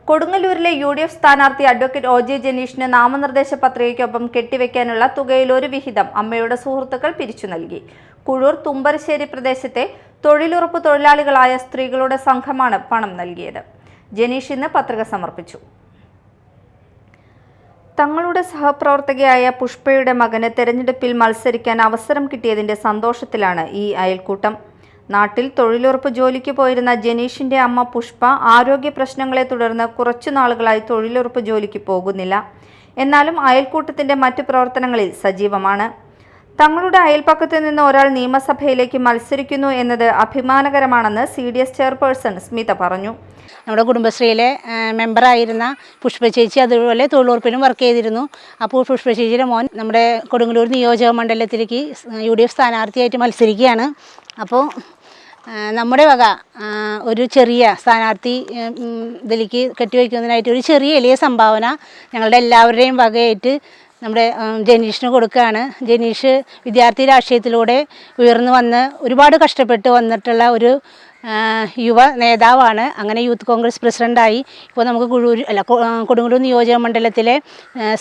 കൊടുങ്ങല്ലൂരിലെ UDF സ്ഥാനാർത്ഥി advocate OJ ജനീഷിന് നാമനിർദ്ദേശ പത്രികയ്ക്കൊപ്പം കെട്ടിവെക്കാനുള്ള തുകയിൽ ഒരു വിഹിതം അമ്മയുടെ സുഹൃത്തുക്കൾ പിരിച്ചു നൽകി. കുഴൂർ തുമ്പരശ്ശേരി പ്രദേശത്തെ തൊഴിലുറപ്പ് തൊഴിലാളികളായ സ്ത്രീകളുടെ സംഘമാണ് പണം നൽകിയത്. ജനീഷ് ഇന്ന് പത്രിക സമർപ്പിച്ചു. തങ്ങളുടെ സഹപ്രവർത്തകയായ പുഷ്പയുടെ മകന് തെരഞ്ഞെടുപ്പിൽ മത്സരിക്കാൻ അവസരം കിട്ടിയതിന്റെ സന്തോഷത്തിലാണ് ഈ അയൽക്കൂട്ടം. നാട്ടിൽ തൊഴിലുറപ്പ് ജോലിക്ക് പോയിരുന്ന ജനീഷിന്റെ അമ്മ പുഷ്പ ആരോഗ്യ പ്രശ്നങ്ങളെ തുടർന്ന് കുറച്ചു നാളുകളായി തൊഴിലുറപ്പ് ജോലിക്ക് പോകുന്നില്ല. എന്നാലും അയൽക്കൂട്ടത്തിന്റെ മറ്റു പ്രവർത്തനങ്ങളിൽ സജീവമാണ്. തങ്ങളുടെ അയൽപ്പക്കത്ത് നിന്ന് ഒരാൾ നിയമസഭയിലേക്ക് മത്സരിക്കുന്നു എന്നത് അഭിമാനകരമാണെന്ന് CDS ചെയർപേഴ്സൺ സ്മിത പറഞ്ഞു. നമ്മുടെ കുടുംബശ്രീയിലെ മെമ്പറായിരുന്ന പുഷ്പ ചേച്ചി അതുപോലെ തൊഴിലുറപ്പിനും വർക്ക് ചെയ്തിരുന്നു. അപ്പോൾ പുഷ്പ ചേച്ചിയുടെ മോൻ നമ്മുടെ കൊടുങ്ങല്ലൂർ നിയോജക മണ്ഡലത്തിലേക്ക് UDF സ്ഥാനാർത്ഥിയായിട്ട് മത്സരിക്കുകയാണ്. അപ്പോൾ നമ്മുടെ വക ഒരു ചെറിയ സ്ഥാനാർത്ഥി ഇതിലേക്ക് കെട്ടിവയ്ക്കുന്നതിനായിട്ട് ഒരു ചെറിയ എളിയ സംഭാവന ഞങ്ങളുടെ എല്ലാവരുടെയും വകയായിട്ട് നമ്മുടെ ജനീഷിന് കൊടുക്കുകയാണ്. ജനീഷ് വിദ്യാർത്ഥി രാഷ്ട്രീയത്തിലൂടെ ഉയർന്നു വന്ന് ഒരുപാട് കഷ്ടപ്പെട്ട് വന്നിട്ടുള്ള ഒരു യുവ നേതാവാണ്. അങ്ങനെ യൂത്ത് കോൺഗ്രസ് പ്രസിഡൻ്റായി ഇപ്പോൾ നമുക്ക് കൊടുങ്ങല്ലൂർ നിയോജക മണ്ഡലത്തിലെ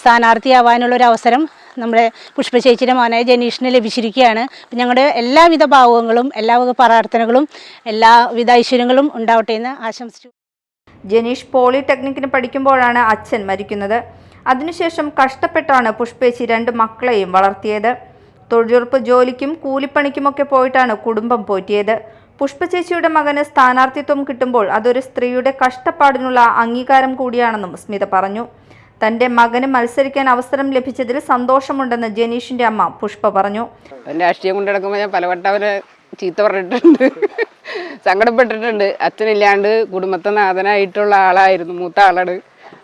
സ്ഥാനാർത്ഥിയാവാനുള്ളൊരു അവസരം നമ്മുടെ പുഷ്പ ചേച്ചിയുടെ മോനായ ജനീഷിന് ലഭിച്ചിരിക്കുകയാണ്. ഞങ്ങളുടെ എല്ലാവിധ ഭാവങ്ങളും എല്ലാവിധ പ്രാർത്ഥനകളും എല്ലാവിധ ഐശ്വര്യങ്ങളും ഉണ്ടാവട്ടെ എന്ന് ആശംസിച്ചു. ജനീഷ് പോളിടെക്നിക്കിന് പഠിക്കുമ്പോഴാണ് അച്ഛൻ മരിക്കുന്നത്. അതിനുശേഷം കഷ്ടപ്പെട്ടാണ് പുഷ്പേച്ചി 2 മക്കളെയും വളർത്തിയത്. തൊഴിലുറപ്പ് ജോലിക്കും കൂലിപ്പണിക്കുമൊക്കെ പോയിട്ടാണ് കുടുംബം പോറ്റിയത്. പുഷ്പചേച്ചിയുടെ മകന് സ്ഥാനാർത്ഥിത്വം കിട്ടുമ്പോൾ അതൊരു സ്ത്രീയുടെ കഷ്ടപ്പാടിനുള്ള അംഗീകാരം കൂടിയാണെന്നും സ്മിത പറഞ്ഞു. തന്റെ മകന് മത്സരിക്കാൻ അവസരം ലഭിച്ചതിൽ സന്തോഷമുണ്ടെന്ന് ജനീഷിന്റെ അമ്മ പുഷ്പ പറഞ്ഞു. രാഷ്ട്രീയം കൊണ്ട് നടക്കുമ്പോൾ ഞാൻ പലവട്ടം അവരെ ചീത്ത പറഞ്ഞിട്ടുണ്ട്, സങ്കടപ്പെട്ടിട്ടുണ്ട്. അച്ഛനില്ലാണ്ട് കുടുംബത്തെ നാഥനായിട്ടുള്ള ആളായിരുന്നു, മൂത്ത ആളാണ്.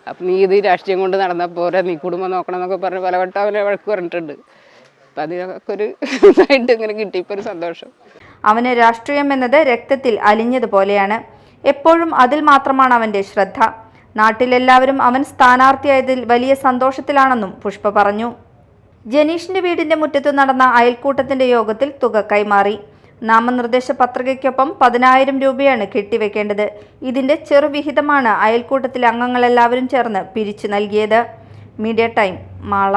അപ്പം നീ ഇത് രാഷ്ട്രീയം കൊണ്ട് നടന്നാൽ പോരാ, നീ കുടുംബം നോക്കണം എന്നൊക്കെ പറഞ്ഞ് പലവട്ടം അവനെ വഴക്ക് പറഞ്ഞിട്ടുണ്ട്. അപ്പം അതിനൊക്കെ ഒരു ഇതായിട്ട് ഇങ്ങനെ കിട്ടിയപ്പോൾ ഒരു സന്തോഷം. അവന് രാഷ്ട്രീയം എന്നത് രക്തത്തിൽ അലിഞ്ഞതുപോലെയാണ്. എപ്പോഴും അതിൽ മാത്രമാണ് അവന്റെ ശ്രദ്ധ. നാട്ടിലെല്ലാവരും അവൻ സ്ഥാനാർത്ഥിയായതിൽ വലിയ സന്തോഷത്തിലാണെന്നും പുഷ്പ പറഞ്ഞു. ജനീഷിന്റെ വീടിന്റെ മുറ്റത്ത് നടന്ന അയൽക്കൂട്ടത്തിന്റെ യോഗത്തിൽ തുക കൈമാറി. നാമനിർദ്ദേശ പത്രികയ്ക്കൊപ്പം 10,000 രൂപയാണ് കെട്ടിവെക്കേണ്ടത്. ഇതിന്റെ ചെറുവിഹിതമാണ് അയൽക്കൂട്ടത്തിലെ അംഗങ്ങളെല്ലാവരും ചേർന്ന് പിരിച്ചു നൽകിയത്. Media time, Mala.